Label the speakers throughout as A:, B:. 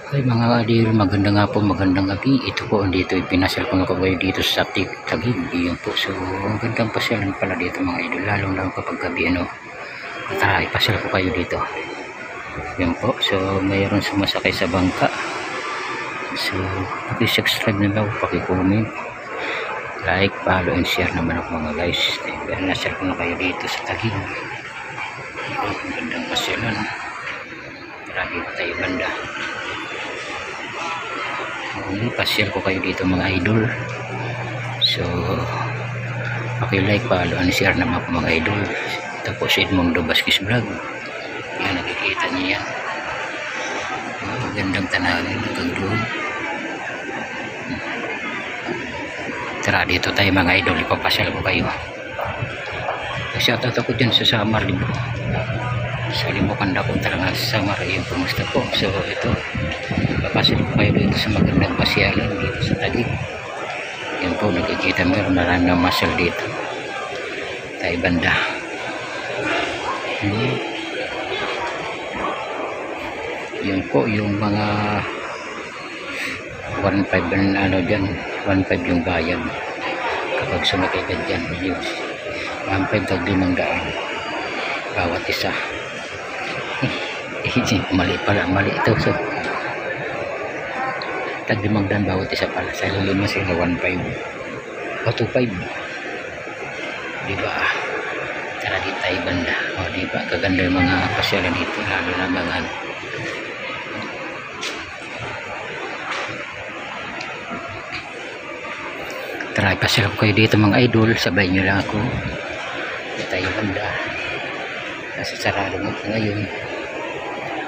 A: Ay mga adil, magandang nga po, magandang gabi. Ito po, dito ipinasal ko na kayo dito sa Taguig. Yun po, so magandang pasyalan pala dito mga idol, lalong lang kapag gabi ano. Tara, ipasal ko kayo dito. Yun po, so mayroon sumasakay sa bangka. So paki-subscribe na daw, paki-comment, like, follow, and share naman ako mga guys. Nasal ko na kayo dito sa Taguig. Magandang pasyalan. Tara, dito tayo banda. Pasyal ko kayo dito mga idol. So paki-like, follow, and share naman po mga idol. Ito po si Edmundo Vasquez Vlog. Yan, nakikita niyo yan. Magandang tanawin hanggang doon. Tara, dito tayo mga idol, ipapasyal ko kayo. Shoutout ako dyan sa Samar Libo. Sa Limbukanda ko talaga sa Samar. Yung pumusta po. So ito, papasyal ko kayo dito sa magandang pasyalan dito sa Taguig. Yan po, nakikita meron marami ng masal dito. Tayo banda. Yan po yung mga 1.5 ano dyan, 1.5 yung bayan kapag sumakay ka dyan. 1.5 tag 500 bawat isa. Mali pala, mali ito. So tag 500 bawat isa pala, sa lima sila 1.5 o 2.5, diba? Tara di tayo banda. O diba, kaganda yung mga pasyalan dito, lalo na mga tara, ipasyal ko kayo dito mga idol, sabay nyo lang ako. Di tayo banda kasi sarado mo ngayon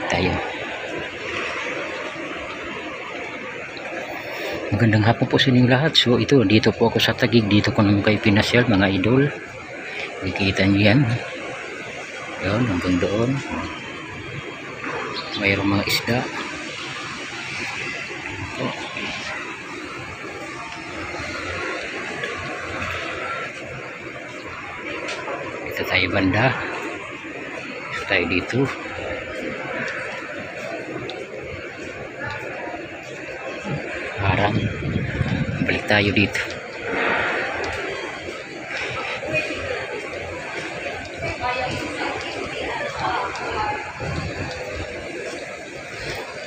A: tayo. Magandang hapon po sa inyong lahat. So ito, dito po ako sa Taguig, dito ko naman kayo pinasyal mga idol. Nakikita nyo yan. Yun, hanggang doon mayroong mga isda. Ito tayo banda. Ito tayo dito. Harang. Balik tayo dito.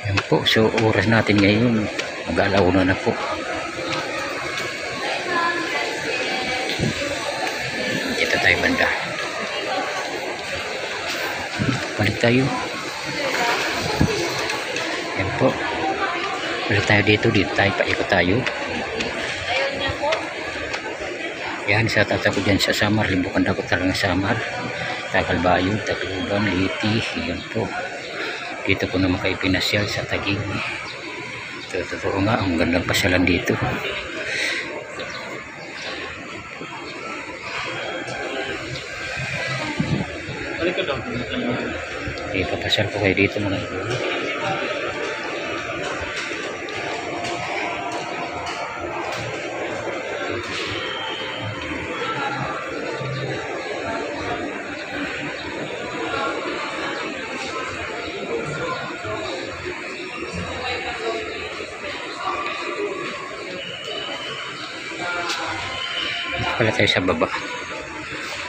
A: Yan po. So oras natin ngayon mag-alauna na po. Ito tayo banda. Balik tayo. Yan po. Balik tayo dito. Dito tayo, paikot tayo. Yan, sa tatako dyan sa Samar. Limbukanda ko talaga Samar. Tagalbayog, Tacloban, Liti. Yan po. Dito ko naman kayo pinasyal sa Taguig. Totoo nga, ang gandang pasyalan dito. Ipapasyal ko kayo dito mga idol. Pala tayo sa baba.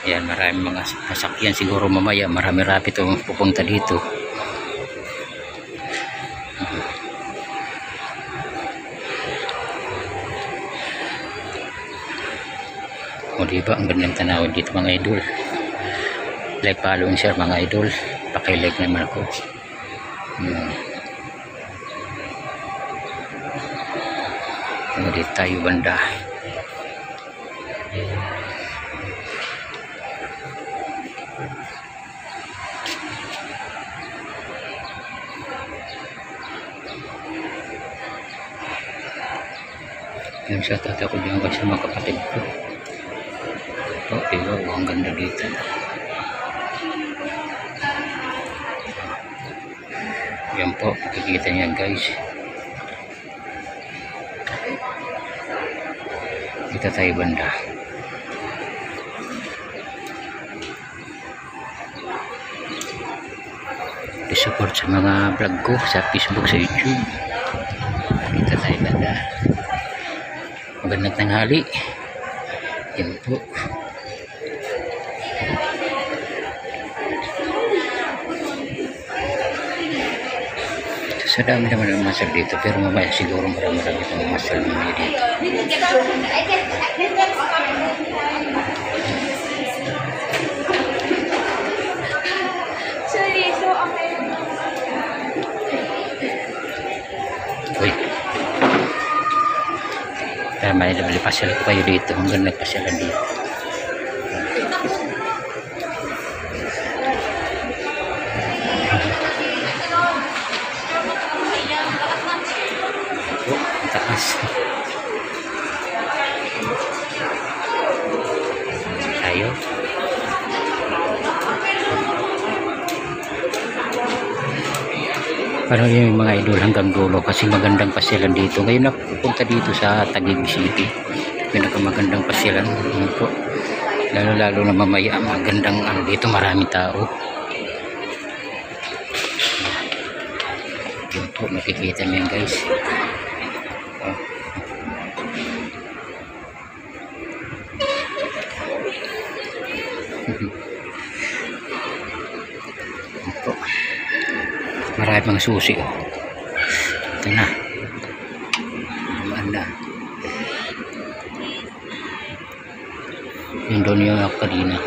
A: Ayan, maraming mga sasakyan siguro mamaya, marami rapid itong pupunta dito. O diba, ang gandang tanawin dito mga idol. Like, follow, and share mga idol. Paki-like naman ako. Dito tayo banda. Yung sa tata ko dyan kasi mga kapatid ko. Ito, diba, ang ganda dito. Yan po, nakikita niya guys. Dito tayo banda. support sa mga vlog ko sa Facebook, sa YouTube. dito tayo banda. Magandang tanghali. Yan po. Sa dami naman ng masal dito, pero mamaya siguro marami-rami itong masal mga dito. Uy. Kaya may pasal ko kayo dito, hanggang nagpasyalan dito. Taas. Tayo. Parang yung mga idol hanggang dulo kasi magandang pasyalan dito. Ngayon napupunta dito sa Taguig City. Pinakamagandang pasyalan. Lalo na mamaya magandang dito, maraming tao. Yun po, makikita mo yan guys. Marami mga susi. Ito na. Naman na. Yung doon yung ako kanina.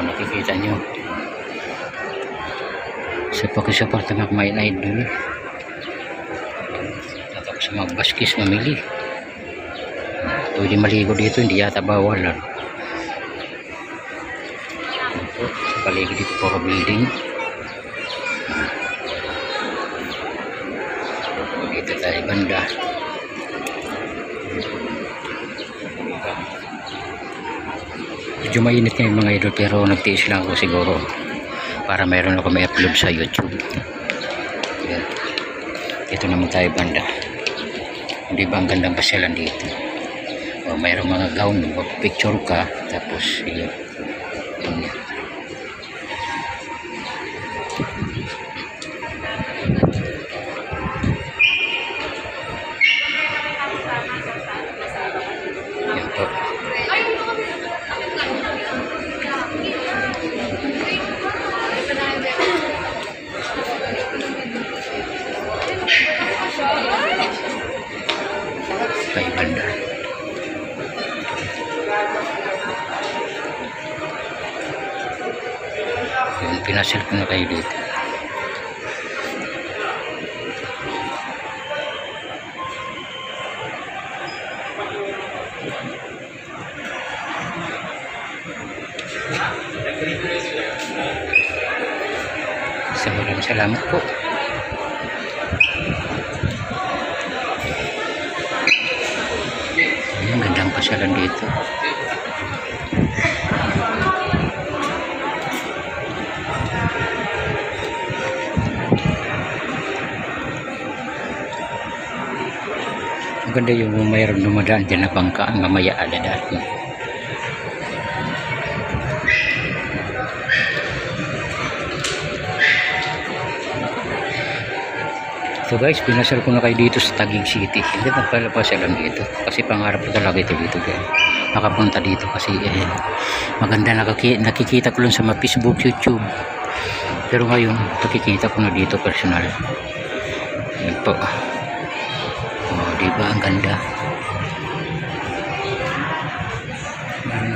A: Nakikita nyo sa pakisupport ng mga main idol at sa mga baskis mamili. Pwede maligo dito, hindi yata bawal lang. Sa paligid dito puro building. Dito tayo banda. Medyo mainit ngayon mga idol, pero nagtiis lang ako siguro para mayroon ako may upload sa YouTube. Yan. Dito naman tayo banda. Hindi ba ang gandang pasyalan dito? O, mayroong mga gown, picture ka, tapos yun. Yan. Yan po. Kay banda. Yung pinasel ko na kayo dito. Maraming salamat po. Ang gandang pasyalan dito. Maganda yung mayroon dumadaan dyan na bangkaan mamaya aladaan. So guys, pinasal ko na kayo dito sa Taguig City. Hindi na pala pasyalan dito kasi pangarap ko talaga ito dito guys. Nakapunta dito kasi maganda, nakikita ko lang sa Facebook, YouTube, pero ngayon nakikita ko na dito personal. Yan po. Diba ang ganda.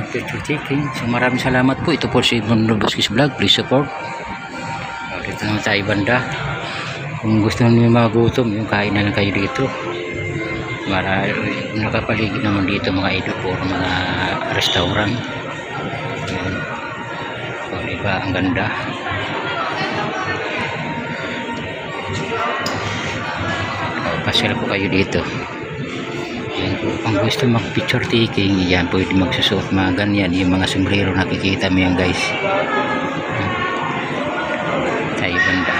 A: Picture taking. So maraming salamat po. Ito po si Edmundo Vasquez Vlog. Please support. Dito naman tayo banda. Kung gusto niyo magutom, yung kain na lang kayo dito. Nakapaligid naman dito mga idol, puro mga restaurant. Yan. So, diba ang ganda. Pasyal po kayo dito. Yan po. Kung gusto mag picture taking, yan pwede magsusuot mga ganyan, yung mga sombrero nakikita mo yan guys. Tayo banda.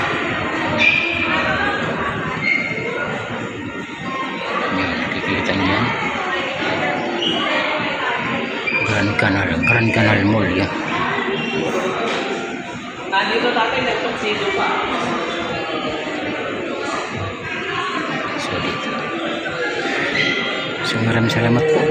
A: Kita niyo yan. Grand Canal Mall yan.
B: Nandito dati nagtuksido pa.
A: So dito. So maraming salamat po.